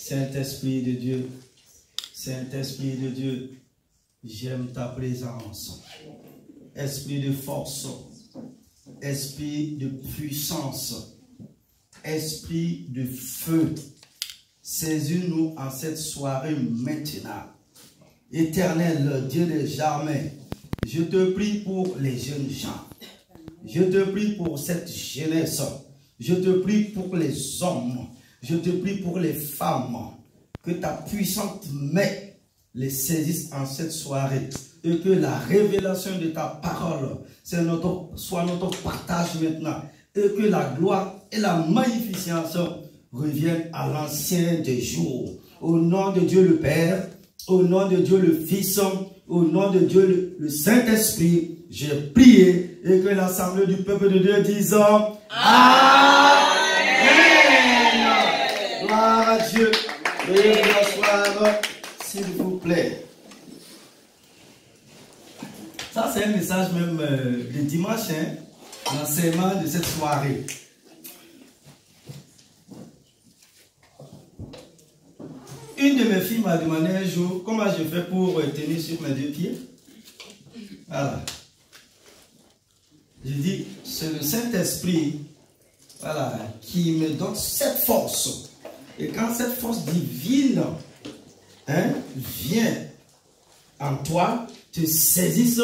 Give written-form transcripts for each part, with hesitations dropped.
Saint-Esprit de Dieu, j'aime ta présence. Esprit de force, esprit de puissance, esprit de feu, saisis-nous en cette soirée maintenant. Éternel Dieu des jamais, je te prie pour les jeunes gens. Je te prie pour cette jeunesse. Je te prie pour les hommes. Je te prie pour les femmes. Que ta puissante main les saisisse en cette soirée. Et que la révélation de ta parole soit notre partage maintenant. Et que la gloire et la magnificence reviennent à l'ancien des jours. Au nom de Dieu le Père, au nom de Dieu le Fils, au nom de Dieu le Saint-Esprit, j'ai prié et que l'assemblée du peuple de Dieu dise Amen. Gloire à Dieu. Veuillez vous asseoir, s'il vous plaît. Ça, c'est un message même de dimanche, hein, l'enseignement de cette soirée. Une de mes filles m'a demandé un jour comment je fais pour tenir sur mes deux pieds. Voilà. Je dis, c'est le Saint-Esprit, voilà, qui me donne cette force. Et quand cette force divine, hein, vient en toi, te saisisse,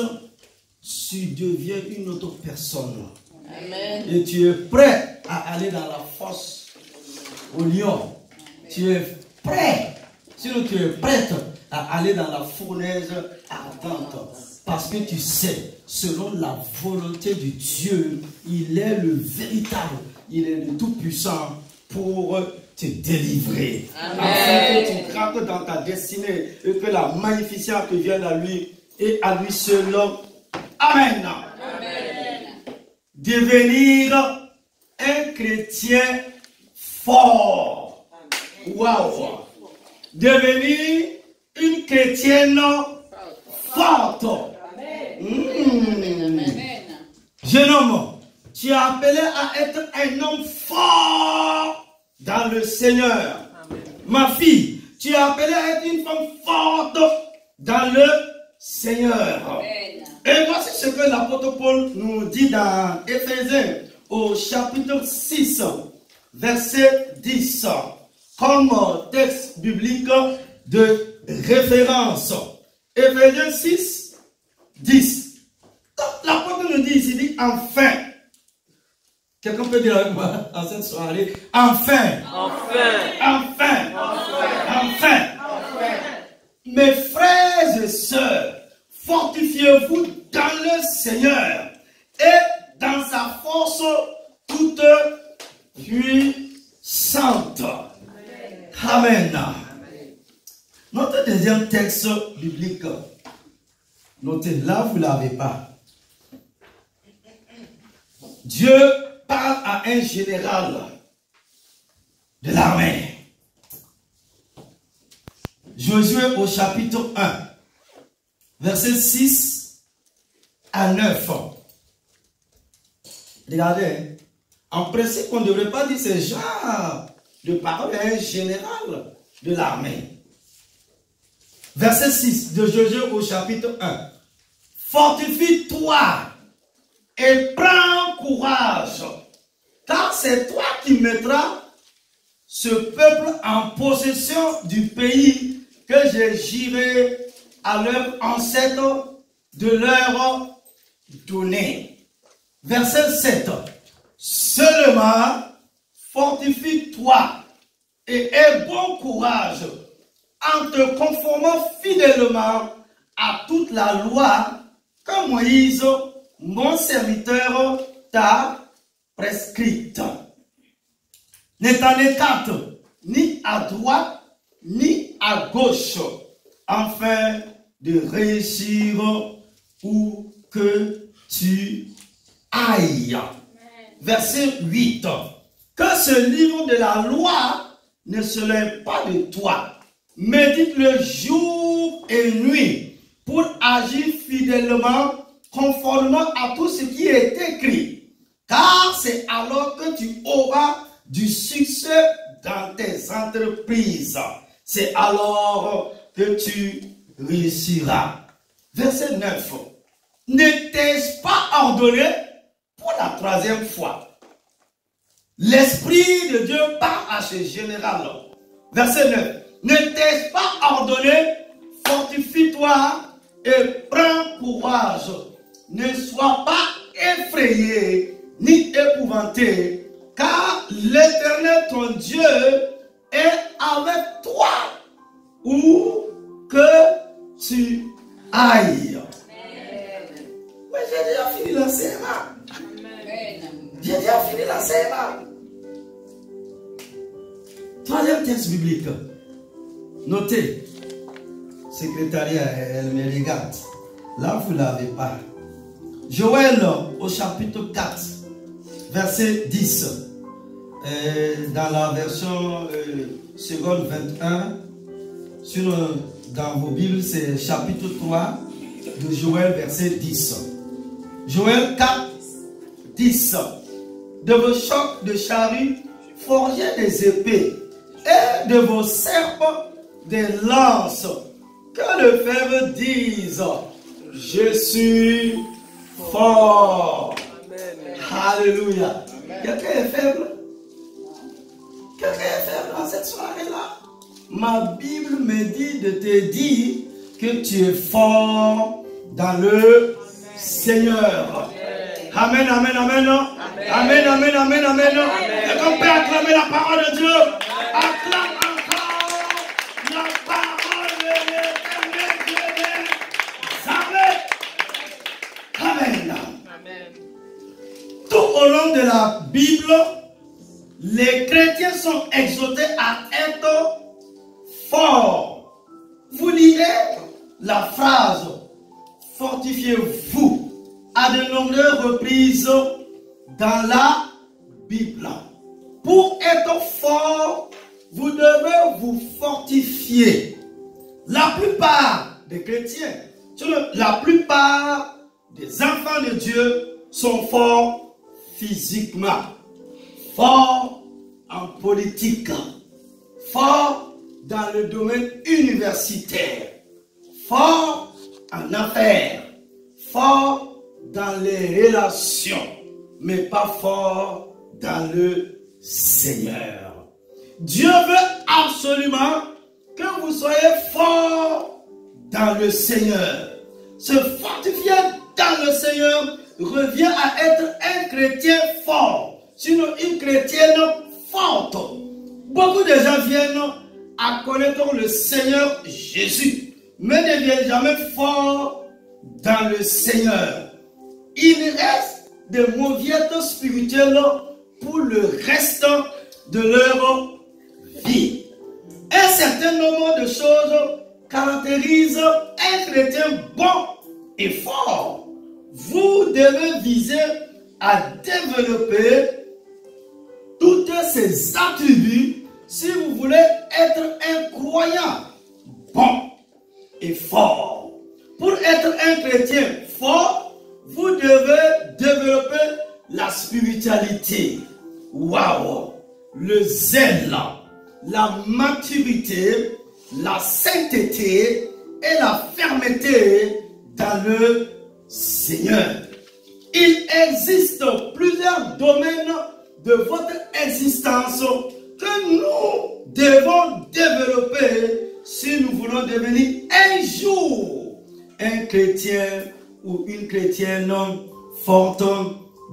tu deviens une autre personne. Amen. Et tu es prêt à aller dans la fosse au lion. Tu es prêt. Sinon, tu es prête à aller dans la fournaise ardente. Parce que tu sais, selon la volonté de Dieu, il est le véritable, il est le tout-puissant pour te délivrer. Amen. Afin que tu rentres dans ta destinée et que la magnificence te vienne à lui et à lui seul. Amen. Amen. Devenir un chrétien fort. Waouh. Devenir une chrétienne forte. Jeune homme, tu es appelé à être un homme fort dans le Seigneur. Amen. Ma fille, tu es appelée à être une femme forte dans le Seigneur. Amen. Et voici ce que l'apôtre Paul nous dit dans Éphésiens au chapitre 6, verset 10, comme texte biblique de référence. Éphésiens 6, 10. L'apôtre nous dit ici, dit enfin. Quelqu'un peut dire avec moi en cette soirée, enfin. Enfin. Enfin. Enfin. Enfin. Enfin. Mes frères et sœurs, fortifiez-vous dans le Seigneur et dans sa force toute puissante. Amen. Amen. Notre deuxième texte biblique, notez là, vous ne l'avez pas. Dieu parle à un général de l'armée. Josué au chapitre 1, versets 6 à 9. Regardez, en principe, on ne devrait pas dire ce genre de parole à un général de l'armée. Verset 6 de Josué au chapitre 1. Fortifie-toi et prends courage, car c'est toi qui mettras ce peuple en possession du pays que j'ai juré à leurs ancêtres de leur donner. Verset 7. Seulement, fortifie-toi et aie bon courage en te conformant fidèlement à toute la loi que Moïse, mon serviteur, t'a prescrite. Ne t'en écarte ni à droite ni à gauche, afin de réussir où que tu ailles. Verset 8. Que ce livre de la loi ne se lève pas de toi. Médite-le jour et nuit pour agir fidèlement conformément à tout ce qui est écrit. Car c'est alors que tu auras du succès dans tes entreprises. C'est alors que tu réussiras. Verset 9. Ne t'ai-je pas ordonné pour la troisième fois? L'Esprit de Dieu parle à ce général. Verset 9. Ne t'ai-je pas ordonné? Fortifie-toi et prends courage. Ne sois pas effrayé ni épouvanté, car l'Éternel ton Dieu est avec toi où que tu ailles. Mais j'ai déjà fini l'enseignement. J'ai déjà fini l'enseignement. Troisième texte biblique. Notez. Secrétariat, elle me regarde. Là, vous ne l'avez pas. Joël au chapitre 4, verset 10. Dans la version seconde 21, dans vos Bibles, c'est chapitre 3 de Joël, verset 10. Joël 4, 10. De vos chocs de charrues, forgez des épées, et de vos serpents, des lances. Que le faible dise, je suis fort. Alléluia. Quelqu'un est faible? Quelqu'un est faible dans cette soirée-là? Ma Bible me dit de te dire que tu es fort dans le Seigneur. Amen, amen, amen. Amen, amen, amen, amen. Est-ce qu'on peut acclamer la parole de Dieu? Acclame encore la parole de l'Éternel. Amen. Amen. Tout au long de la Bible, les chrétiens sont exhortés à être forts. Vous lirez la phrase « Fortifiez-vous » à de nombreuses reprises dans la Bible. Pour être fort, vous devez vous fortifier. La plupart des chrétiens, la plupart des enfants de Dieu sont forts physiquement, forts en politique, forts dans le domaine universitaire, forts en affaires, forts dans les relations, mais pas forts dans le Seigneur. Dieu veut absolument que vous soyez forts dans le Seigneur. Se fortifier dans le Seigneur revient à être un chrétien fort, sinon une chrétienne forte. Beaucoup de gens viennent à connaître le Seigneur Jésus, mais ne viennent jamais forts dans le Seigneur. Il reste des mauviettes spirituelles pour le reste de leur vie. Un certain nombre de choses caractérisent un chrétien bon et fort. Vous devez viser à développer tous ces attributs si vous voulez être un croyant bon et fort. Pour être un chrétien fort, vous devez développer la spiritualité. Waouh! Le zèle, la maturité, la sainteté et la fermeté dans le Seigneur. Il existe plusieurs domaines de votre existence que nous devons développer si nous voulons devenir un jour un chrétien ou une chrétienne forte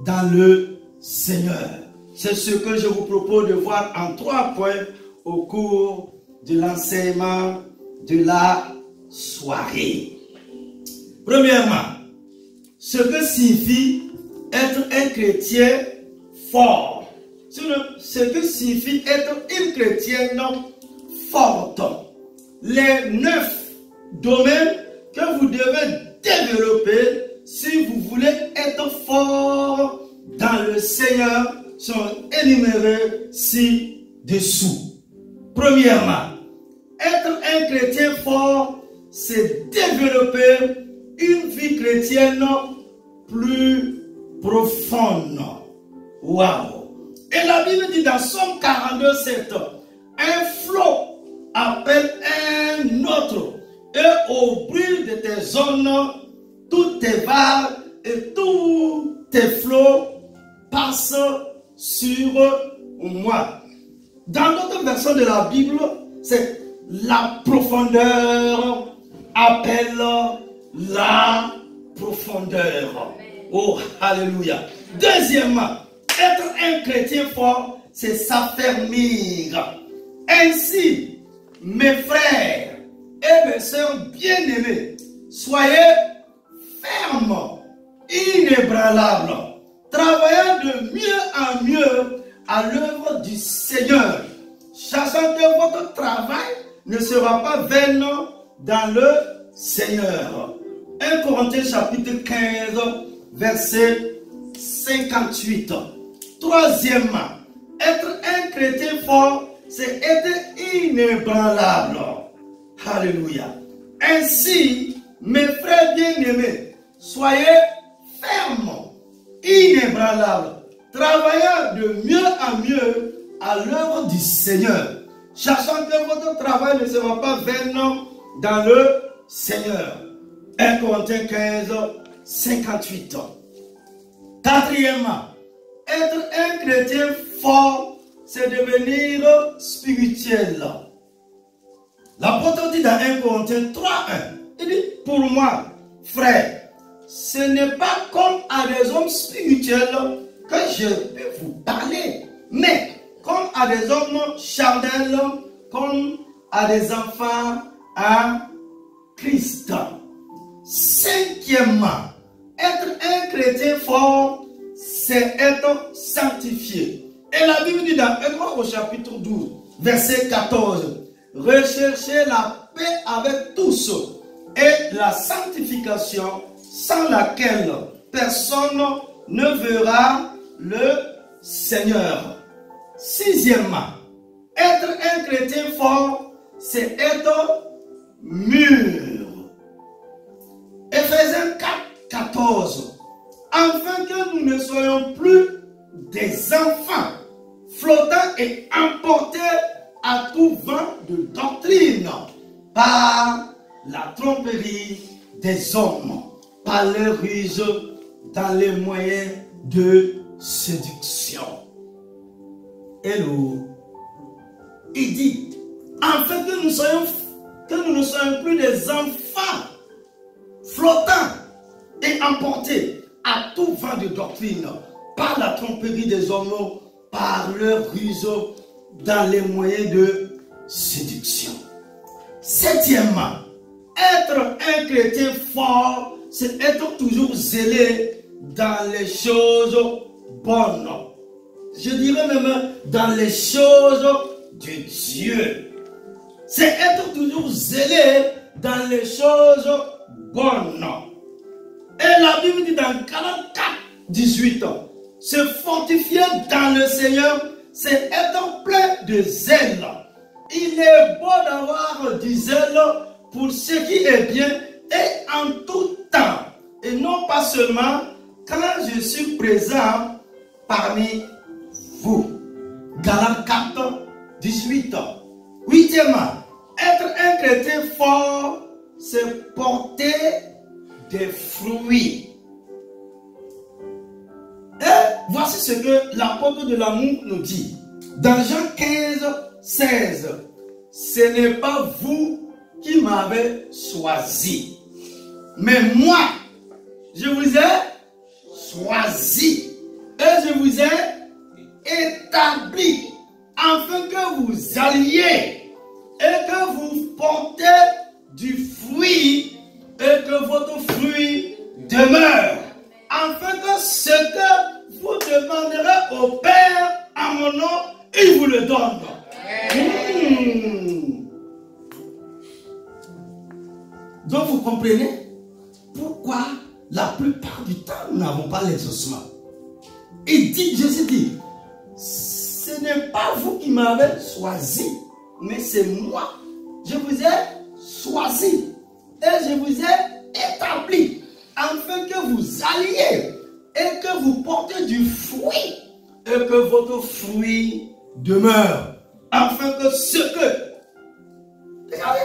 dans le Seigneur. C'est ce que je vous propose de voir en 3 points au cours de l'enseignement de la soirée. Premièrement, ce que signifie être un chrétien fort. Ce que signifie être une chrétienne forte. Les 9 domaines que vous devez développer si vous voulez être fort dans le Seigneur sont énumérés ci-dessous. Premièrement, être un chrétien fort, c'est développer une vie chrétienne plus profonde. Waouh! Et la Bible dit dans Somme 42, 7, Un flot appelle un autre. Et au bruit de tes zones, toutes tes vagues et tous tes flots passent sur moi. Dans d'autres versions de la Bible, c'est la profondeur appelle la profondeur. Oh, alléluia. Deuxièmement, être un chrétien fort, c'est s'affermir. Ainsi, mes frères et mes sœurs bien-aimés, soyez fermes, inébranlables, travaillant de mieux en mieux à l'œuvre du Seigneur, sachant que votre travail ne sera pas vain dans le Seigneur. 1 Corinthiens chapitre 15, verset 58. Troisièmement, être un chrétien fort, c'est être inébranlable. Alléluia. Ainsi, mes frères bien-aimés, soyez fermes, inébranlables, travaillant de mieux en mieux à l'œuvre du Seigneur, sachant que votre travail ne sera pas vain dans le Seigneur. 1 Corinthiens 15, 58. Quatrièmement, être un chrétien fort, c'est devenir spirituel. L'apôtre dit dans 1 Corinthiens 3, 1, il dit, pour moi, frère, ce n'est pas comme à des hommes spirituels que je peux vous parler, mais comme à des hommes charnels, comme à des enfants à Christ. Cinquièmement, être un chrétien fort, c'est être sanctifié. Et la Bible dit dans Hébreux au chapitre 12, verset 14, recherchez la paix avec tous et la sanctification sans laquelle personne ne verra le Seigneur. Sixièmement, être un chrétien fort, c'est être mûr. Éphésiens 4, 14. Afin que nous ne soyons plus des enfants flottants et emportés à tout vent de doctrine par la tromperie des hommes, par les ruses dans les moyens de séduction. Hello. Il dit, afin que nous ne soyons plus des enfants flottants et emportés à tout vent de doctrine par la tromperie des hommes, par leur ruse dans les moyens de séduction. Septièmement, être un chrétien fort, c'est être toujours zélé dans les choses bonnes. Je dirais même dans les choses de Dieu. C'est être toujours zélé dans les choses bonnes. Et la Bible dit dans 44, 18, se fortifier dans le Seigneur, c'est être plein de zèle. Il est beau d'avoir du zèle pour ce qui est bien et en tout temps. Et non pas seulement quand je suis présent parmi vous. Galates 4, 18. Huitièmement, être un chrétien fort, c'est porter des fruits. Et voici ce que l'apôtre de l'amour nous dit. Dans Jean 15, 16. Ce n'est pas vous qui m'avez choisi, mais moi, je vous ai choisi et je vous ai établi afin que vous alliez et que vous portez du fruit et que votre fruit demeure, afin que ce que vous demanderez au Père en mon nom, il vous le donne. Donc vous comprenez pourquoi la plupart du temps nous n'avons pas l'exaucement. Il dit, Jésus dit, ce n'est pas vous qui m'avez choisi, mais c'est moi. Je vous ai choisi et je vous ai établi afin que vous alliez et que vous portez du fruit et que votre fruit demeure. afin que ce que... Regardez,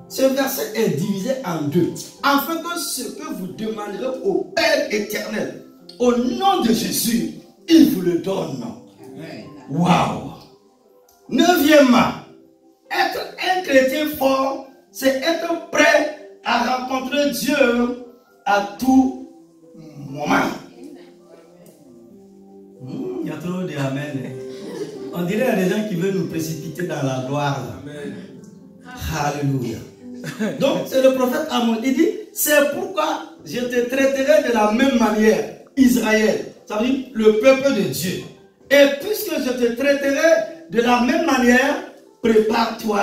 ce verset est divisé en deux. Afin que ce que vous demanderez au Père éternel, au nom de Jésus, il vous le donne. Waouh! Neuvièmement, être un chrétien fort, c'est être prêt à rencontrer Dieu à tout moment. Il y a trop de amen. On dirait qu'il y a des gens qui veulent nous précipiter dans la gloire. Amen. Alléluia. Donc, c'est le prophète Amos. Il dit, c'est pourquoi je te traiterai de la même manière, Israël. Ça veut dire le peuple de Dieu. Et puisque je te traiterai de la même manière, prépare-toi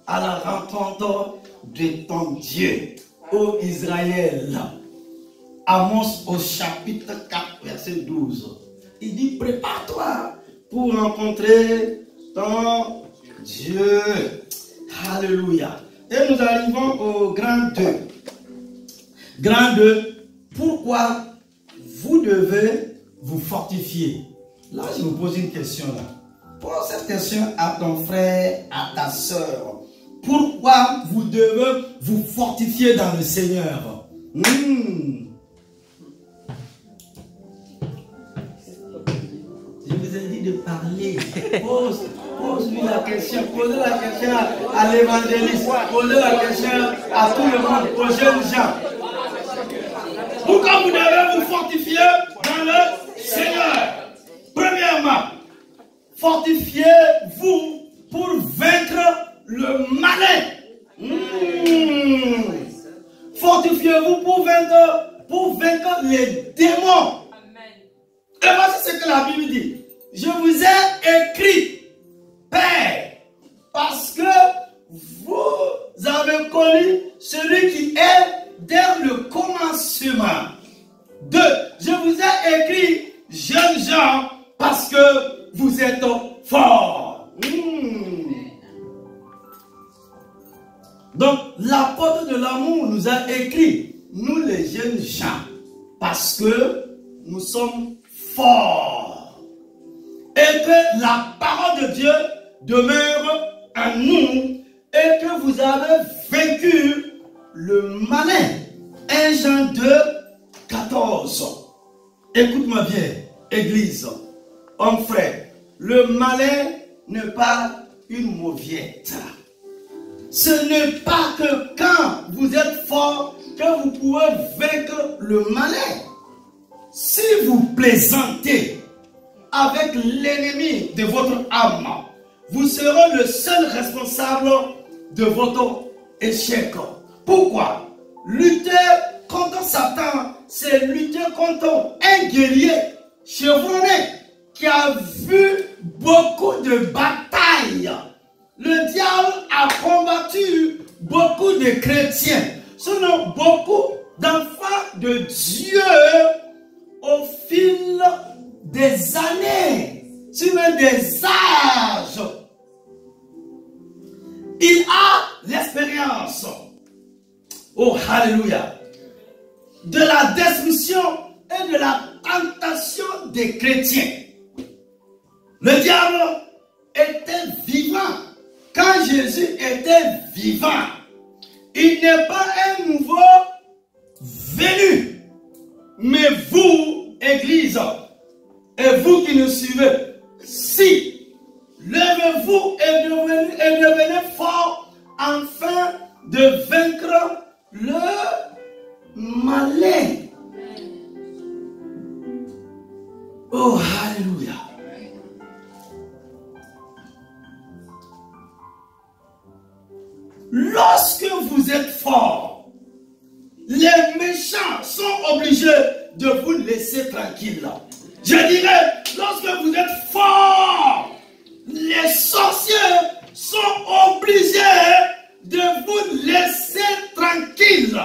à la rencontre de ton Dieu, ô Israël. Amos au chapitre 4, verset 12. Il dit, prépare-toi pour rencontrer ton Dieu. Alléluia. Et nous arrivons au grand 2. Grand 2, pourquoi vous devez vous fortifier? Là, je vous pose une question là. Pose cette question à ton frère, à ta soeur. Pourquoi vous devez vous fortifier dans le Seigneur? Je vous ai dit de parler. Pose-lui la question. Posez la question à l'évangéliste. Posez la question à tout le monde, aux jeunes gens. Pourquoi vous devez vous fortifier dans le Seigneur? Premièrement, fortifiez-vous pour vaincre le malin. Fortifiez-vous pour vaincre les démons. Et voici ce que la Bible dit. Je vous ai écrit, Père, parce que vous avez connu celui qui est dès le commencement. 2. Je vous ai écrit, jeunes gens, parce que vous êtes forts. Donc, l'apôtre de l'amour nous a écrit, nous les jeunes gens, parce que nous sommes forts. Et que la parole de Dieu demeure en nous et que vous avez vaincu le malin. 1 Jean 2, 14. Écoute-moi bien, Église, homme frère, le malin n'est pas une mauviette. Ce n'est pas que quand vous êtes fort que vous pouvez vaincre le malin. Si vous plaisantez avec l'ennemi de votre âme, vous serez le seul responsable de votre échec. Pourquoi? Lutter contre Satan, c'est lutter contre un guerrier chevronné qui a vu beaucoup de batailles. Le diable a combattu beaucoup de chrétiens, sinon beaucoup d'enfants de Dieu au fil des années, sinon des âges. Il a l'expérience, oh alléluia, de la destruction et de la tentation des chrétiens. Le diable était vivant. Quand Jésus était vivant, il n'est pas un nouveau venu. Mais vous, Église, et vous qui nous suivez, si levez-vous et devenez forts afin de vaincre le malin. Oh, alléluia. Lorsque vous êtes forts, les méchants sont obligés de vous laisser tranquille. Je dirais, lorsque vous êtes forts, les sorciers sont obligés de vous laisser tranquille.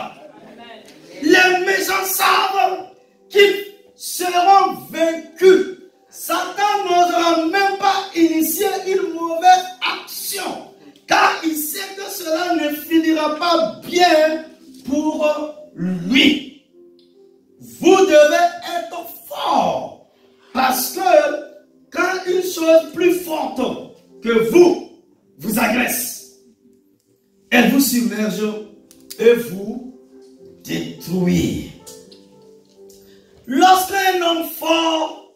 Les méchants savent qu'ils seront vaincus. Satan n'osera même pas initier une mauvaise action, car il sait que cela ne finira pas bien pour lui. Vous devez être fort, parce que quand une chose plus forte que vous submerger et vous détruire. Lorsqu'un homme fort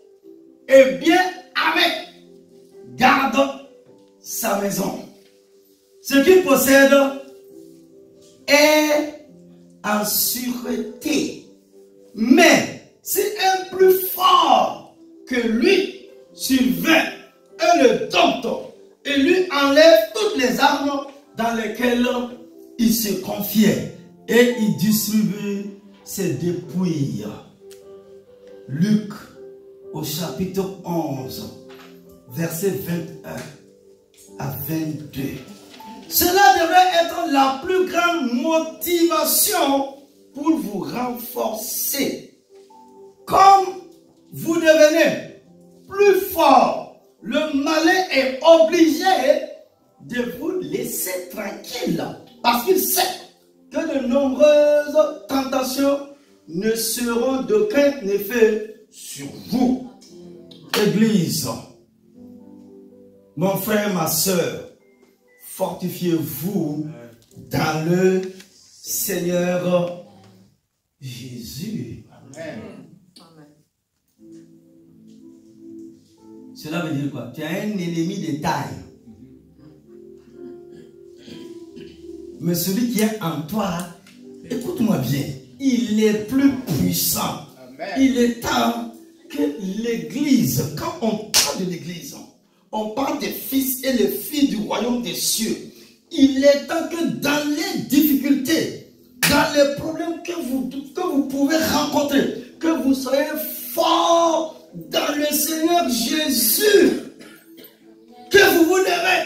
et bien armé garde sa maison, ce qu'il possède est en sûreté. Mais si un plus fort que lui survint et le dompte et lui enlève toutes les armes dans lesquelles il se confiait et il distribue ses dépouilles. Luc au chapitre 11, versets 21 à 22. Cela devrait être la plus grande motivation pour vous renforcer. Comme vous devenez plus fort, le malin est obligé de vous laisser tranquille parce qu'il sait que de nombreuses tentations ne seront d'aucun effet sur vous. Église, mon frère, ma soeur, fortifiez-vous dans le Seigneur Jésus. Amen. Cela veut dire quoi? Tu as un ennemi de taille. Mais celui qui est en toi, écoute-moi bien, il est plus puissant. Amen. Il est temps que l'Église, quand on parle de l'Église, on parle des fils et les filles du royaume des cieux. Il est temps que dans les difficultés, dans les problèmes que vous pouvez rencontrer, que vous soyez forts dans le Seigneur Jésus, que vous vous levez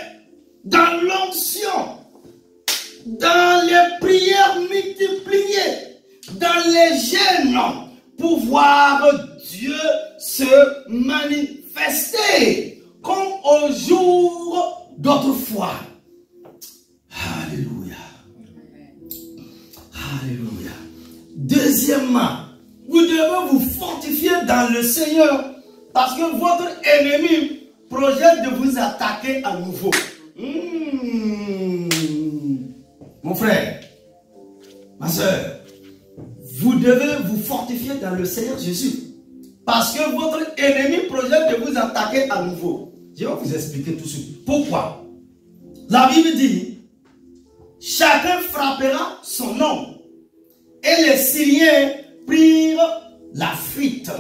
dans l'onction, dans les prières multipliées, dans les jeûnes, pour voir Dieu se manifester comme au jour d'autrefois. Alléluia. Alléluia. Deuxièmement, vous devez vous fortifier dans le Seigneur parce que votre ennemi projette de vous attaquer à nouveau. Mon frère, ma soeur, vous devez vous fortifier dans le Seigneur Jésus parce que votre ennemi projette de vous attaquer à nouveau. Je vais vous expliquer tout de suite. Pourquoi? La Bible dit, chacun frappera son homme. Et les Syriens prirent la fuite.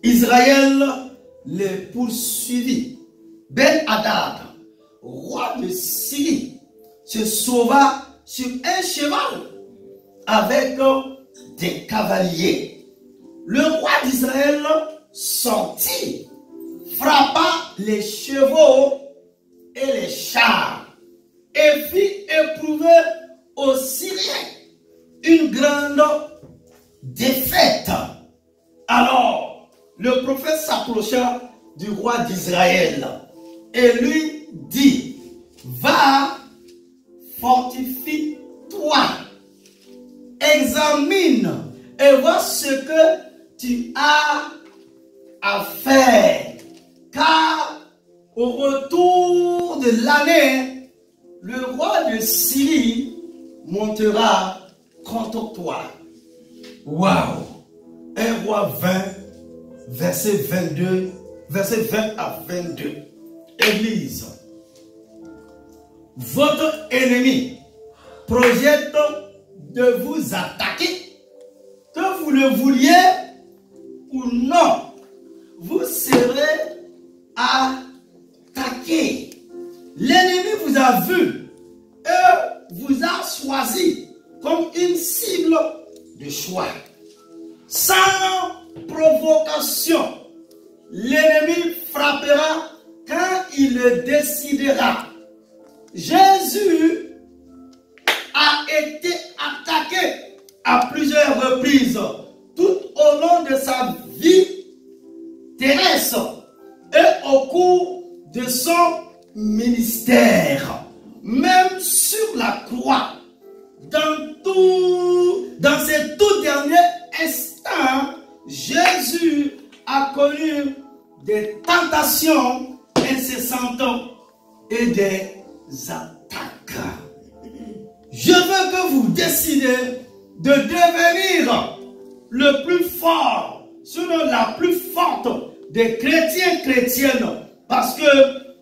Israël les poursuivit. Ben-Hadad, roi de Syrie, se sauva sur un cheval avec des cavaliers. Le roi d'Israël sortit, frappa les chevaux et les chars et fit éprouver aux Syriens une grande défaite. Alors, le prophète s'approcha du roi d'Israël et lui dit, va, fortifie-toi, examine et vois ce que tu as à faire, car au retour de l'année, le roi de Syrie montera contre toi. Waouh! 1 roi 20, verset 22, verset 20 à 22. Église, votre ennemi projette de vous attaquer, que vous le vouliez ou non, vous serez attaqué. L'ennemi vous a vu et vous a choisi comme une cible de choix. Sans provocation, l'ennemi frappera quand il le décidera. Jésus a été attaqué à plusieurs reprises tout au long de sa vie terrestre et au cours de son ministère. Même sur la croix, dans ces tout derniers instants, Jésus a connu des tentations incessantes et des attaques. Jésus décidé de devenir le plus fort, sinon la plus forte des chrétiens chrétiennes, parce que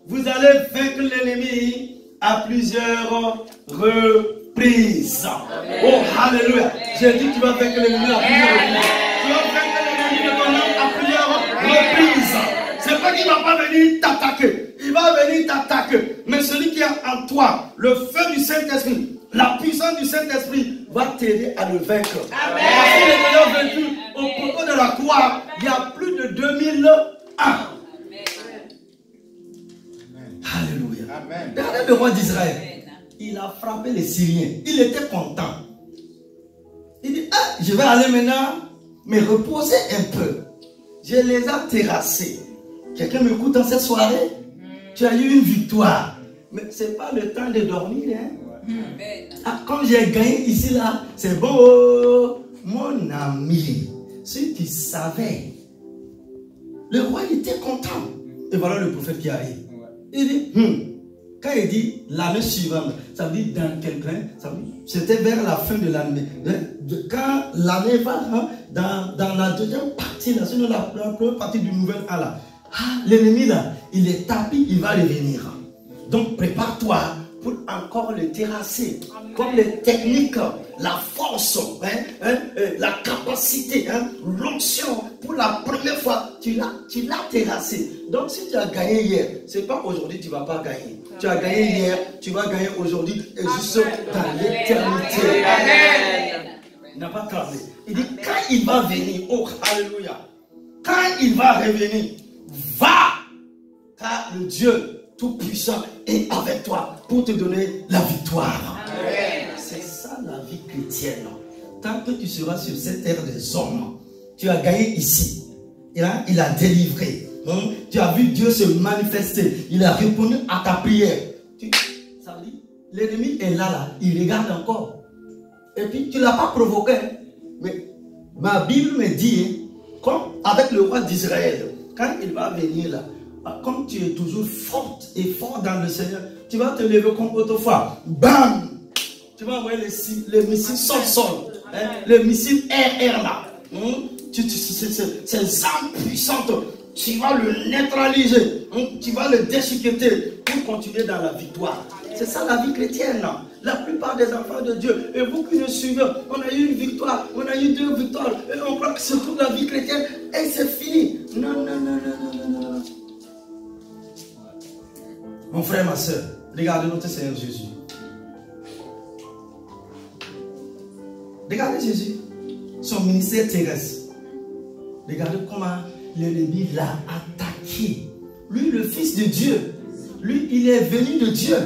vous allez vaincre l'ennemi à plusieurs reprises. Amen. Oh, alléluia. J'ai dit que tu vas vaincre l'ennemi à plusieurs reprises. Tu vas vaincre l'ennemi de ton âme à plusieurs reprises. C'est pas qu'il ne va pas venir t'attaquer. Il va venir t'attaquer. Mais celui qui est en toi, le feu du Saint-Esprit, la puissance du Saint-Esprit va t'aider à le vaincre. Amen. Parce qu'il est déjà vaincu au propos de la croix il y a plus de 2000 ans. Alléluia. Regardez le roi d'Israël. Il a frappé les Syriens. Il était content. Il dit, ah, je vais aller maintenant me reposer un peu. Je les ai terrassés. Quelqu'un m'écoute dans cette soirée? Tu as eu une victoire. Mais ce n'est pas le temps de dormir. Hein? Ah, quand j'ai gagné ici, là, c'est bon. Mon ami, si tu savais, le roi était content. Et voilà le prophète qui arrive. Il dit, quand il dit l'année suivante, ça veut dire dans quelqu'un, c'était vers la fin de l'année. Quand l'année va, hein, dans la deuxième partie, là, sinon la première partie du nouvel an, là, l'ennemi, là, il est tapis, il va revenir. Donc prépare-toi pour encore le terrasser. Comme les techniques, la force, la capacité, l'onction, pour la première fois, tu l'as terrassé. Donc si tu as gagné hier, ce n'est pas aujourd'hui que tu ne vas pas gagner. Tu as gagné hier, tu vas gagner aujourd'hui et juste dans l'éternité. Il n'a pas tardé. Il dit quand il va venir, oh alléluia, quand il va revenir, va, car le Dieu Tout-Puissant est avec toi pour te donner la victoire. C'est ça la vie chrétienne. Tant que tu seras sur cette terre des hommes, tu as gagné ici. Il a délivré. Tu as vu Dieu se manifester. Il a répondu à ta prière. Ça veut dire, l'ennemi est là, il regarde encore. Et puis tu ne l'as pas provoqué. Mais ma Bible me dit, comme avec le roi d'Israël, quand il va venir là, comme tu es toujours forte et fort dans le Seigneur, tu vas te lever comme autrefois. Bam! Tu vas envoyer les missiles sol-sol. Les missiles air là. Ces armes puissantes, tu vas le neutraliser. Tu vas le déchiqueter pour continuer dans la victoire. C'est ça la vie chrétienne. La plupart des enfants de Dieu, et vous qui nous suivez, on a eu une victoire, on a eu 2 victoires, et on croit que c'est toute la vie chrétienne, et c'est fini. Non, non, non, non, non, non. Mon frère, ma soeur, regardez notre Seigneur Jésus. Regardez Jésus, son ministère terrestre. Regardez comment l'ennemi l'a attaqué. Lui, le Fils de Dieu, lui, il est venu de Dieu.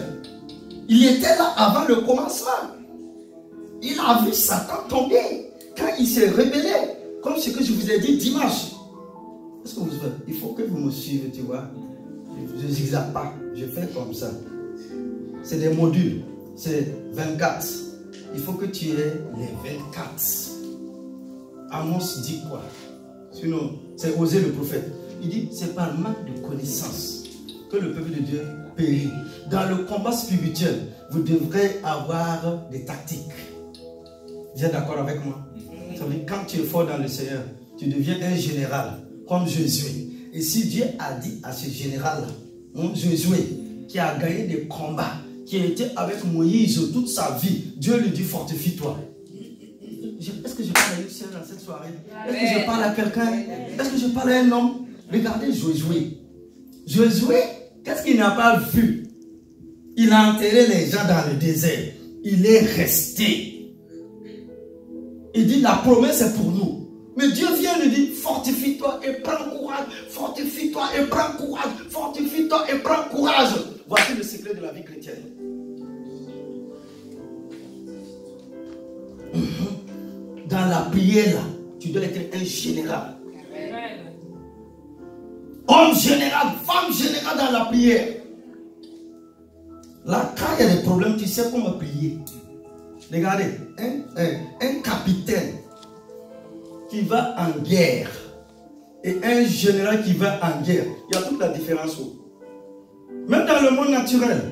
Il était là avant le commencement. Il a vu Satan tomber quand il s'est rebellé, comme ce que je vous ai dit dimanche. Est-ce que vous faites? Il faut que vous me suivez, tu vois. Je ne zigzague pas, je fais comme ça. C'est des modules, c'est 24. Il faut que tu aies les 24. Amos dit quoi? Sinon, c'est Osée le prophète. Il dit, c'est par manque de connaissance que le peuple de Dieu périt. Dans le combat spirituel, vous devrez avoir des tactiques. Vous êtes d'accord avec moi? Ça veut dire, quand tu es fort dans le Seigneur, tu deviens un général, comme Josué. Et si Dieu a dit à ce général-là, Josué, qui a gagné des combats, qui a été avec Moïse toute sa vie, Dieu lui dit, fortifie-toi. Est-ce que je parle à une sœur dans cette soirée? Est-ce que je parle à quelqu'un? Est-ce que je parle à un homme? Regardez Josué. Josué, qu'est-ce qu'il n'a pas vu? Il a enterré les gens dans le désert. Il est resté. Il dit, la promesse est pour nous. Mais Dieu vient lui dire, fortifie-toi et prends courage. Fortifie-toi et prends courage. Fortifie-toi et prends courage. Voici le secret de la vie chrétienne. Dans la prière, là, tu dois être un général. Homme général, femme générale dans la prière. Là, quand il y a des problèmes, tu sais comment prier. Regardez, un capitaine qui va en guerre et un général qui va en guerre, il y a toute la différence. Même dans le monde naturel,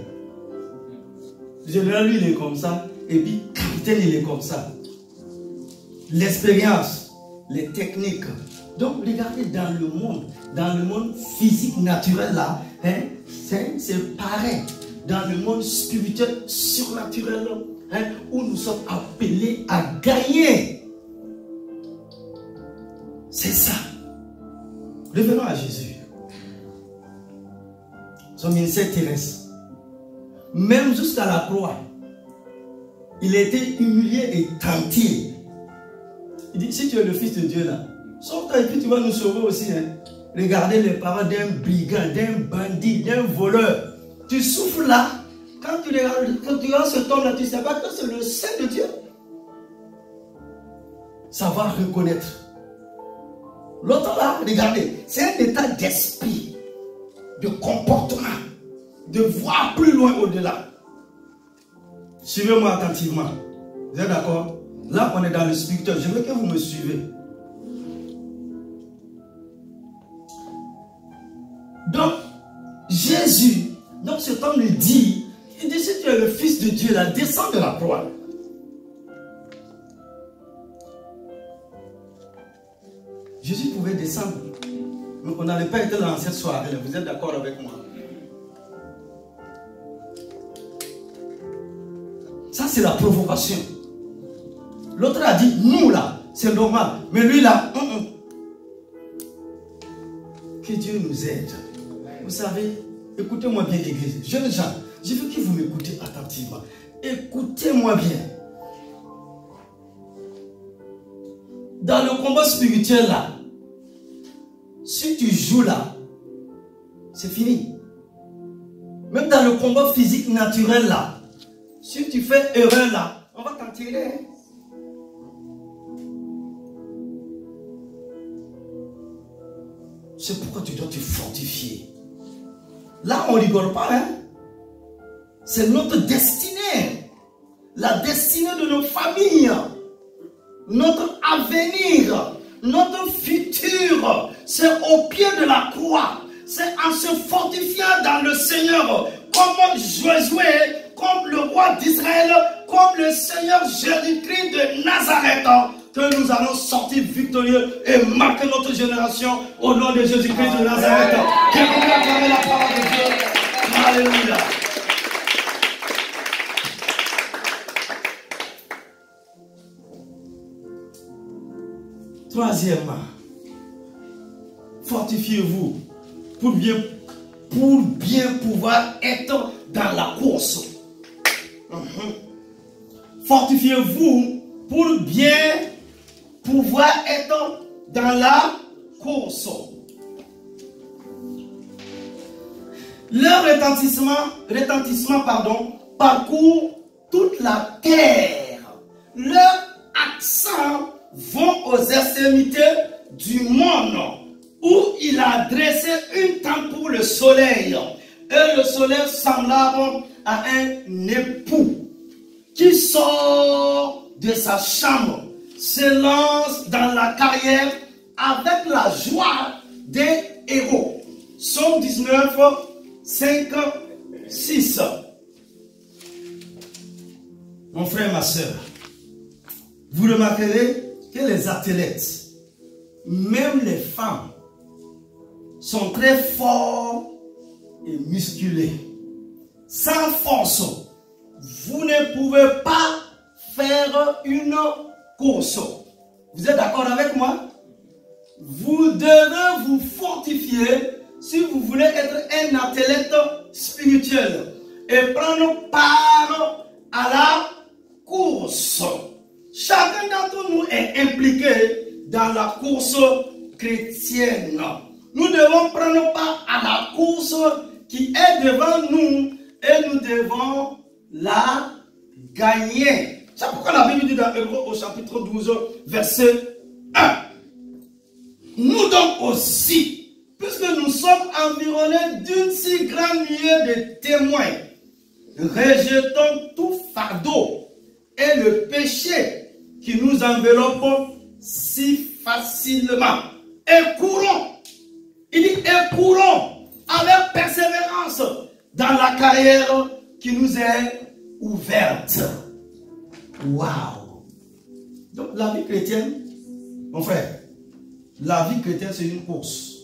le général, lui, il est comme ça, et puis capitaine. spirituel, il est comme ça. L'expérience, les techniques. Donc, regardez dans le monde physique, naturel, là, hein, c'est pareil. Dans le monde spirituel, surnaturel, hein, où nous sommes appelés à gagner. C'est ça. Revenons à Jésus. Son ministère terrestre. Même jusqu'à la croix, il a été humilié et tenté. Il dit, si tu es le Fils de Dieu là, sauve-toi et puis tu vas nous sauver aussi. Hein. Regardez les paroles d'un brigand, d'un bandit, d'un voleur. Tu souffres là. Quand tu regardes cet homme là, tu ne sais pas que c'est le Saint de Dieu. Savoir reconnaître. L'autre là, regardez, c'est un état d'esprit, de comportement, de voir plus loin au-delà. Suivez-moi attentivement. Vous êtes d'accord? Là, on est dans le spirituel. Je veux que vous me suivez. Donc, Jésus, donc cet homme lui dit, il dit, si tu es le Fils de Dieu, là, descends de la croix. Jésus pouvait descendre. Mais on n'allait pas être dans cette soirée. Vous êtes d'accord avec moi? Ça, c'est la provocation. L'autre a dit, nous là, c'est normal. Mais lui là, Que Dieu nous aide. Vous savez, écoutez-moi bien l'église. Jeunes gens, je veux que vous m'écoutez attentivement. Écoutez-moi bien. Dans le combat spirituel là, si tu joues là, c'est fini. Même dans le combat physique naturel là, si tu fais erreur là, on va t'enterrer. C'est pourquoi tu dois te fortifier. Là, on ne rigole pas, hein. C'est notre destinée. La destinée de nos familles. Notre avenir. Notre futur. C'est au pied de la croix. C'est en se fortifiant dans le Seigneur. Comme Josué, comme le roi d'Israël, comme le Seigneur Jésus-Christ de Nazareth, que nous allons sortir victorieux et marquer notre génération au nom de Jésus-Christ de Nazareth. Quelqu'un peut acclamer la parole de Dieu. Alléluia. Troisièmement, fortifiez-vous pour bien pouvoir être dans la course. Fortifiez-vous pour bien pouvoir être dans la course. Leur retentissement, parcourt toute la terre. Leur accent vont aux extrémités du monde, où il a dressé une tente pour le soleil. Et le soleil semblable à un époux qui sort de sa chambre, se lance dans la carrière avec la joie des héros. Psaume 19, 5, 6. Mon frère, ma soeur, vous remarquerez que les athlètes, même les femmes, sont très forts et musclés. Sans force, vous ne pouvez pas faire une course. Vous êtes d'accord avec moi? Vous devez vous fortifier si vous voulez être un athlète spirituel et prendre part à la course. Chacun d'entre nous est impliqué dans la course chrétienne. Nous devons prendre part à la course qui est devant nous et nous devons la gagner. C'est pourquoi la Bible dit dans Hébreux au chapitre 12, verset 1. Nous donc aussi, puisque nous sommes environnés d'une si grande nuée de témoins, rejetons tout fardeau et le péché qui nous enveloppe si facilement. Et courons. Il dit, et courons avec persévérance dans la carrière qui nous est ouverte. Waouh! Donc la vie chrétienne, mon frère, la vie chrétienne c'est une course.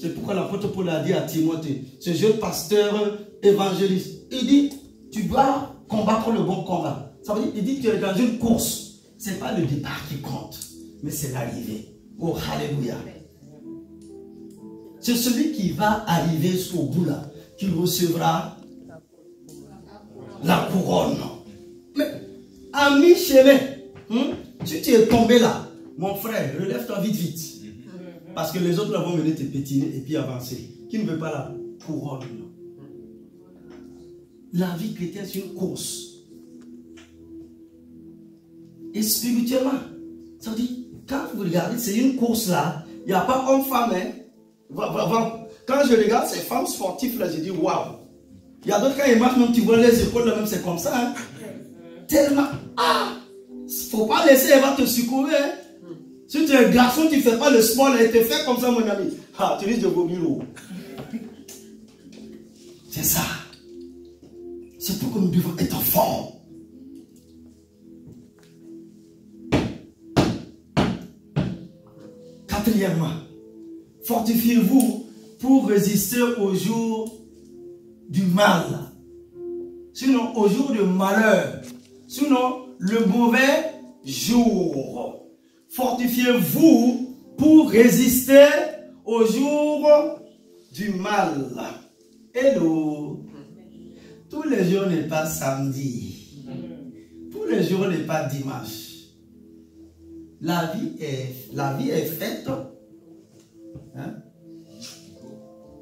C'est pourquoi l'apôtre Paul a dit à Timothée, ce jeune pasteur évangéliste, il dit, tu dois combattre le bon combat. Ça veut dire, il dit, tu es dans une course. Ce n'est pas le départ qui compte, mais c'est l'arrivée. Oh, alléluia. C'est celui qui va arriver jusqu'au bout là, qui recevra la couronne. Mais à mi-chemin, si tu es tombé là, mon frère, relève-toi vite, vite. Parce que les autres là vont venir te pétiner et puis avancer. Qui ne veut pas la couronne? La vie chrétienne, c'est une course. Et spirituellement, ça veut dire, quand vous regardez, c'est une course là, il n'y a pas homme-femme. Quand je regarde ces femmes sportives là, je dis waouh. Il y a d'autres, quand ils marchent, même tu vois les épaules là, même c'est comme ça. Hein. Tellement, faut pas laisser, elle va te secouer. Hein. Si tu es un garçon, tu ne fais pas le sport, là, elle te fait comme ça, mon ami. Tu risques de vomir. C'est ça. C'est pourquoi nous devons être forts. Quatrièmement, fortifiez-vous pour résister au jour du mal. Sinon, au jour du malheur. Sinon, le mauvais jour. Fortifiez-vous pour résister au jour du mal. Hello. Tous les jours n'est pas samedi. Tous les jours n'est pas dimanche. La vie est faite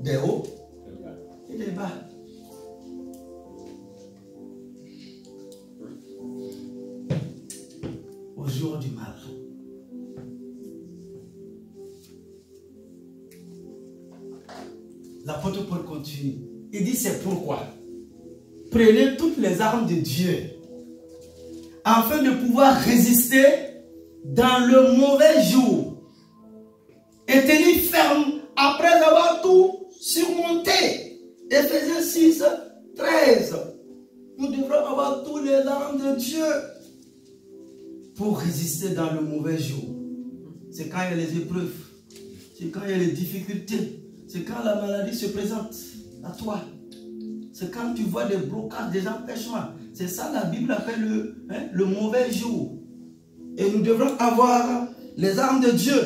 des hauts et des bas. Au jour du mal. L'apôtre Paul continue. Il dit c'est pourquoi. Prenez toutes les armes de Dieu afin de pouvoir résister dans le mauvais jour et tenir ferme après avoir tout surmonté. Éphésiens 6, 13. Nous devrons avoir tous les armes de Dieu pour résister dans le mauvais jour. C'est quand il y a les épreuves, c'est quand il y a les difficultés, c'est quand la maladie se présente à toi. C'est quand tu vois des blocages, des empêchements. C'est ça la Bible appelle le mauvais jour. Et nous devrons avoir les armes de Dieu.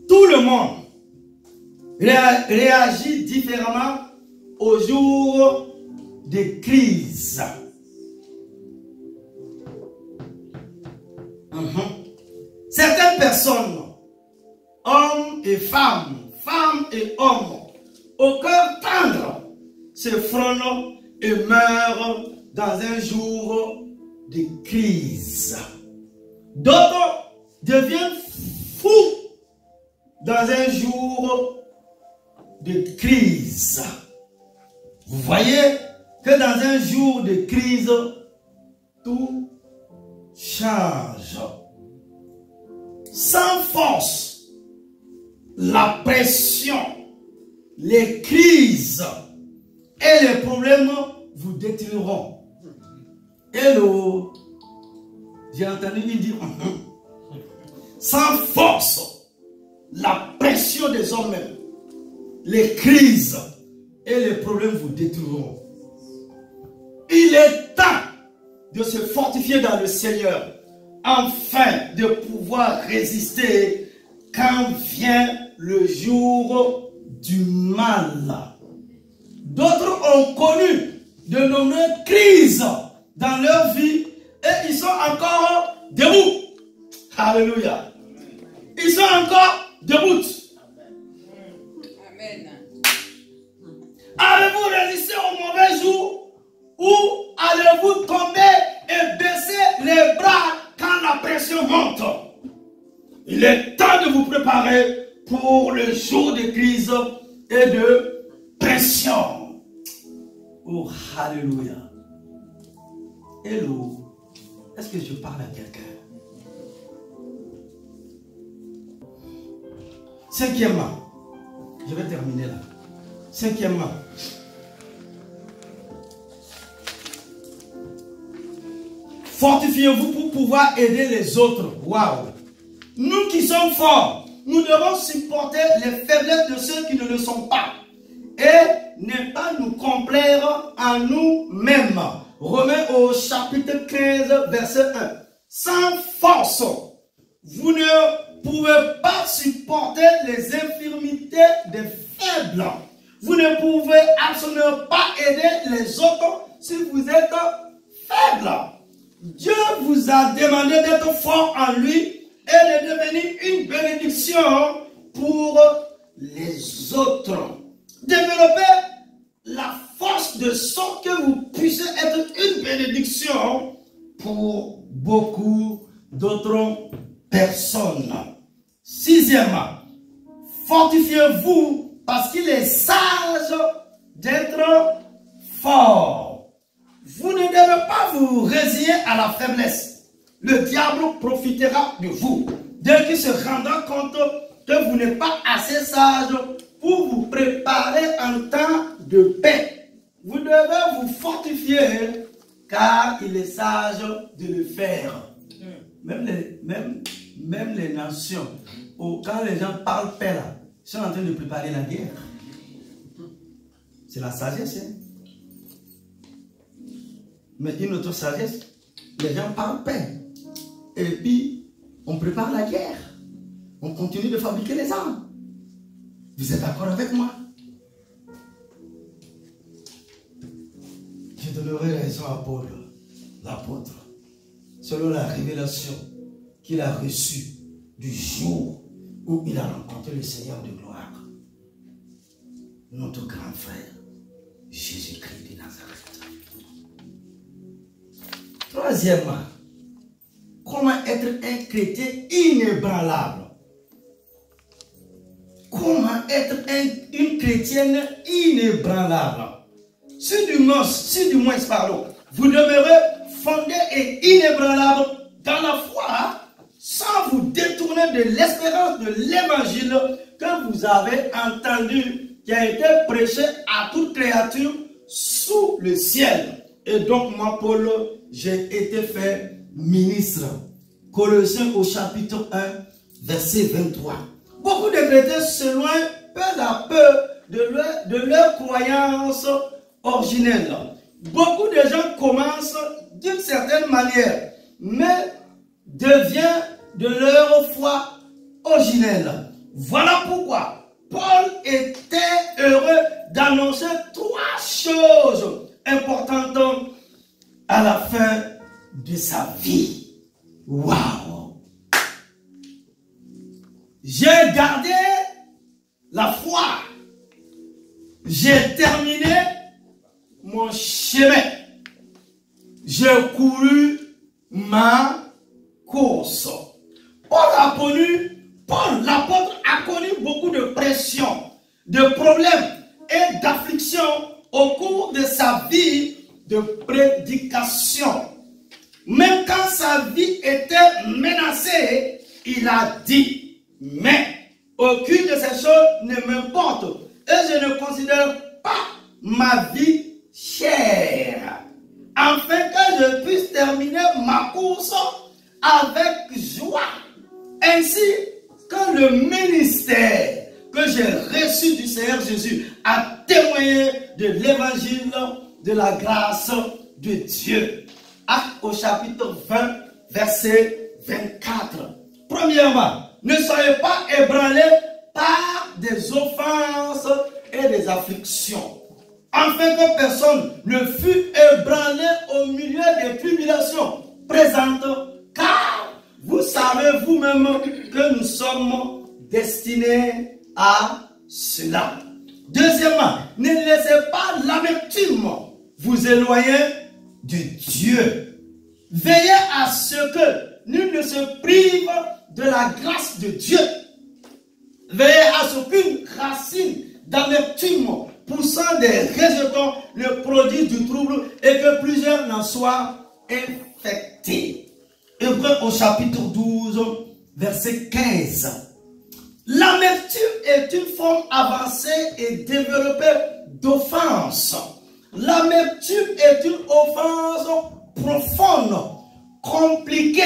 Tout le monde réagit différemment au jour des crises. Certaines personnes, hommes et femmes, femmes et hommes, au cœur tendre, se frôlent et meurent dans un jour de crise. D'autres deviennent fous dans un jour de crise. Vous voyez que dans un jour de crise, tout change. Sans force, la pression, les crises et les problèmes vous détruiront. Hello, j'ai entendu lui dire sans force, la pression des hommes même, les crises et les problèmes vous détruiront. Il est temps de se fortifier dans le Seigneur afin de pouvoir résister quand vient le jour du mal. D'autres ont connu de nombreuses crises dans leur vie et ils sont encore debout. Alléluia. Ils sont encore debout. Amen. Allez-vous résister au mauvais jour ou allez-vous tomber et baisser les bras quand la pression monte? Il est temps de vous préparer pour le jour de crise et de pression. Oh, alléluia. Hello. Est-ce que je parle à quelqu'un? Cinquièmement, je vais terminer là. Cinquièmement, Fortifiez-vous pour pouvoir aider les autres. Waouh! Nous qui sommes forts, nous devons supporter les faiblesses de ceux qui ne le sont pas. Et ne pas nous complaire en nous-mêmes. Romains au chapitre 15, verset 1. Sans force, vous ne pouvez pas supporter les infirmités des faibles. Vous ne pouvez absolument pas aider les autres si vous êtes faible. Dieu vous a demandé d'être fort en lui et de devenir une bénédiction pour les autres. Développez la force de sorte que vous puissiez être une bénédiction pour beaucoup d'autres personnes. Sixièmement, fortifiez-vous parce qu'il est sage d'être fort. Vous ne devez pas vous résigner à la faiblesse. Le diable profitera de vous dès qu'il se rendra compte que vous n'êtes pas assez sage pour vous préparer en temps de paix. Vous devez vous fortifier car il est sage de le faire. Même les nations, quand les gens parlent paix, là, ils sont en train de préparer la guerre. C'est la sagesse. Hein? Mais une autre sagesse, les gens parlent paix. Et puis, on prépare la guerre. On continue de fabriquer les armes. Vous êtes d'accord avec moi? Je donnerai raison à Paul, l'apôtre, selon la révélation qu'il a reçue du jour où il a rencontré le Seigneur de gloire, notre grand frère, Jésus-Christ de Nazareth. Troisièmement, comment être un chrétien inébranlable? Comment être une chrétienne inébranlable? Si du moins, vous demeurez fondé et inébranlable dans la foi, sans vous détourner de l'espérance de l'évangile que vous avez entendu, qui a été prêché à toute créature sous le ciel. Et donc, moi, Paul, j'ai été fait ministre. Colossiens au chapitre 1, verset 23. Beaucoup de chrétiens s'éloignent peu à peu de leur croyance originelle. Beaucoup de gens commencent d'une certaine manière, mais deviennent de leur foi originelle. Voilà pourquoi Paul était heureux d'annoncer 3 choses importantes à la fin de sa vie. Waouh! J'ai gardé la foi. J'ai terminé mon chemin. J'ai couru ma course. Paul, l'apôtre, a connu beaucoup de pression, de problèmes et d'afflictions au cours de sa vie de prédication. Même quand sa vie était menacée, il a dit, mais aucune de ces choses ne m'importe et je ne considère pas ma vie chère, afin que je puisse terminer ma course avec joie, ainsi que le ministère que j'ai reçu du Seigneur Jésus a témoigné de l'évangile de la grâce de Dieu. Actes au chapitre 20, verset 24. Premièrement, ne soyez pas ébranlés par des offenses et des afflictions, afin que personne ne fût ébranlé au milieu des tribulations présentes, car vous savez vous-même que nous sommes destinés à cela. Deuxièmement, ne laissez pas l'amertume vous éloigner de Dieu. Veillez à ce que nul ne se prive de la grâce de Dieu. Veillez à ce qu'une racine d'amertume poussant des rejetons ne produise du trouble et que plusieurs n'en soient infectés. Hébreux au chapitre 12, verset 15. L'amertume est une forme avancée et développée d'offense. L'amertume est une offense profonde compliqué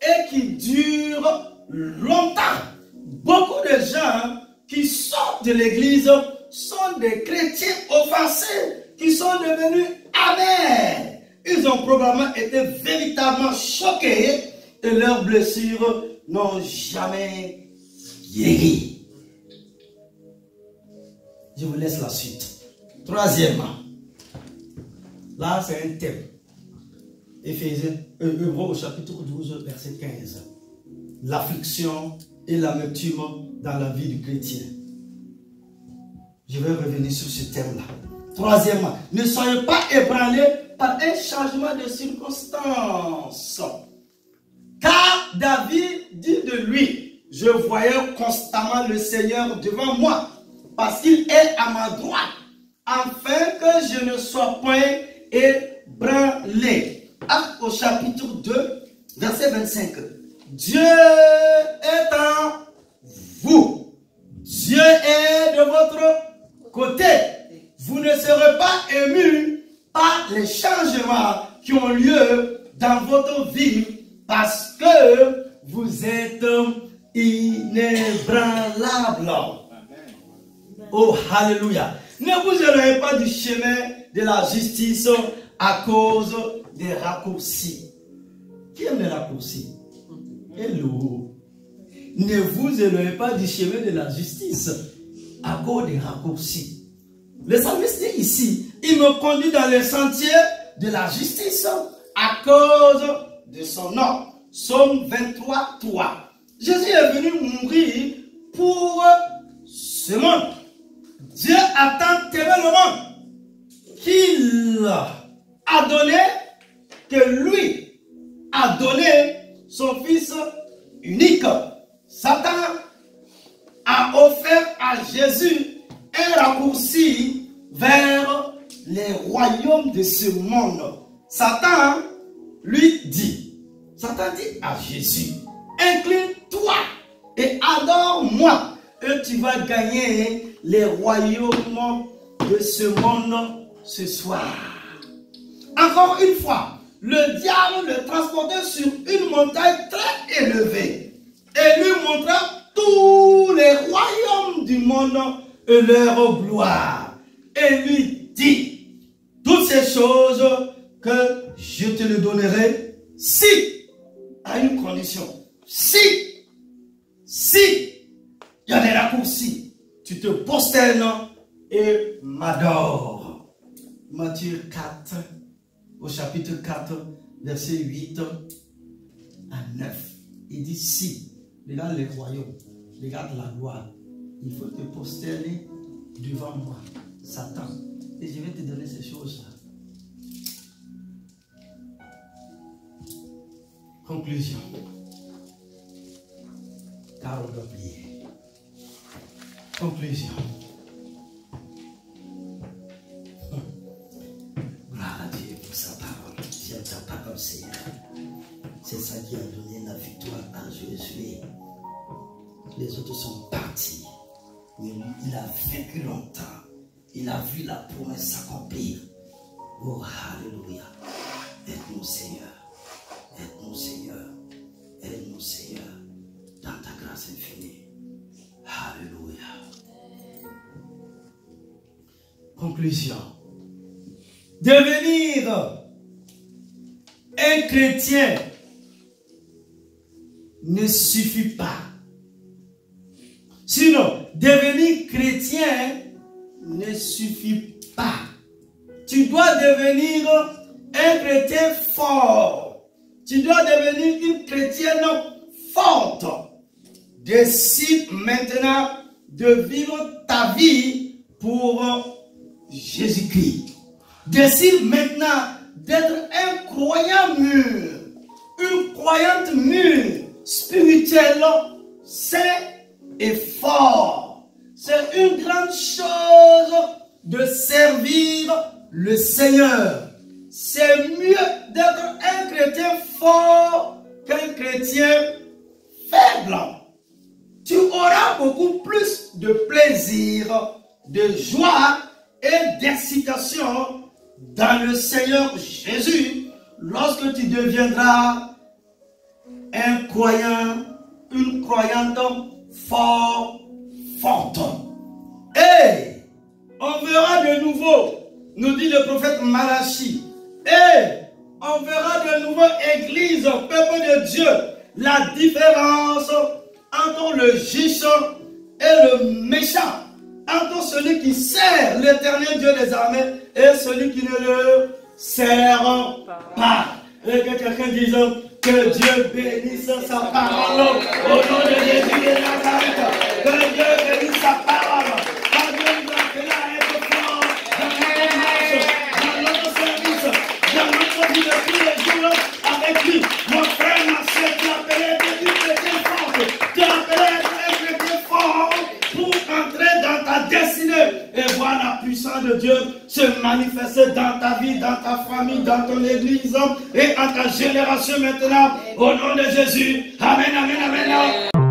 et qui dure longtemps. Beaucoup de gens qui sortent de l'église sont des chrétiens offensés, qui sont devenus amers. Ils ont probablement été véritablement choqués et leurs blessures n'ont jamais guéri. Je vous laisse la suite. Troisièmement, là c'est un thème. Hébreux au chapitre 12, verset 15. L'affliction et l'amertume dans la vie du chrétien. Je vais revenir sur ce thème-là. Troisièmement, ne soyez pas ébranlés par un changement de circonstances. Car David dit de lui, je voyais constamment le Seigneur devant moi, parce qu'il est à ma droite, afin que je ne sois point ébranlé. Actes au chapitre 2, verset 25. Dieu est en vous. Dieu est de votre côté. Vous ne serez pas émus par les changements qui ont lieu dans votre vie parce que vous êtes inébranlable. Oh, alléluia. Ne vous éloignez pas du chemin de la justice à cause des raccourcis. Qui aime les raccourcis? Hello. Ne vous éloignez pas du chemin de la justice à cause des raccourcis. Le psalmiste dit ici, il me conduit dans les sentiers de la justice à cause de son nom. Psaume 23, 3. Jésus est venu mourir pour ce monde. Dieu a tant aimé le monde qu'il a donné, que lui a donné son Fils unique. Satan a offert à Jésus un raccourci vers les royaumes de ce monde. Satan dit à Jésus, incline-toi et adore-moi et tu vas gagner les royaumes de ce monde ce soir. Encore une fois, le diable le transportait sur une montagne très élevée et lui montra tous les royaumes du monde et leur gloire. Et lui dit, toutes ces choses que je te les donnerai si, à une condition, si il y a des raccourcis, tu te prosternes et m'adores. Matthieu 4, au chapitre 4, verset 8 à 9. Il dit si, regarde les royaumes, regarde la gloire. Il faut te prosterner devant moi, Satan. Et je vais te donner ces choses-là. Conclusion. Car on doit prier. Conclusion. Gloire à Dieu pour sa parole. J'aime ta parole, Seigneur. C'est ça qui a donné la victoire à Jésus. Les autres sont partis. Mais lui, il a vécu longtemps. Il a vu la promesse s'accomplir. Oh, alléluia. Aide-nous, Seigneur. Aide-nous, Seigneur. Aide-nous, Seigneur. Dans ta grâce infinie. Alléluia. Conclusion. Devenir un chrétien ne suffit pas. Sinon, devenir chrétien ne suffit pas. Tu dois devenir un chrétien fort. Tu dois devenir une chrétienne forte. Décide maintenant de vivre ta vie pour Jésus-Christ. Décide maintenant d'être un croyant mûr, une croyante mûre, spirituelle, sain et fort. C'est une grande chose de servir le Seigneur. C'est mieux d'être un chrétien fort qu'un chrétien faible. Tu auras beaucoup plus de plaisir, de joie et d'excitation dans le Seigneur Jésus lorsque tu deviendras un croyant, une croyante forte. Et on verra de nouveau, nous dit le prophète Malachie, et on verra de nouveau, Église, peuple de Dieu, la différence entre le juste et le méchant, entre celui qui sert l'Éternel Dieu des armées et celui qui ne le sert pas. Et que quelqu'un dise que Dieu bénisse sa parole au nom de Jésus de Nazareth. Que Dieu bénisse sa parole. Que Dieu nous appelle à être fort dans notre marche, dans notre service, dans notre vie de tous les jours avec lui. Mon frère, ma soeur, tu as appelé à être une chrétienne forte. Tu as appelé à être un chrétien fort pour entrer dans ta destinée et voir la puissance de Dieu se manifester dans ta vie, dans ta famille, dans ton église et en ta génération maintenant. Au nom de Jésus. Amen, amen, amen.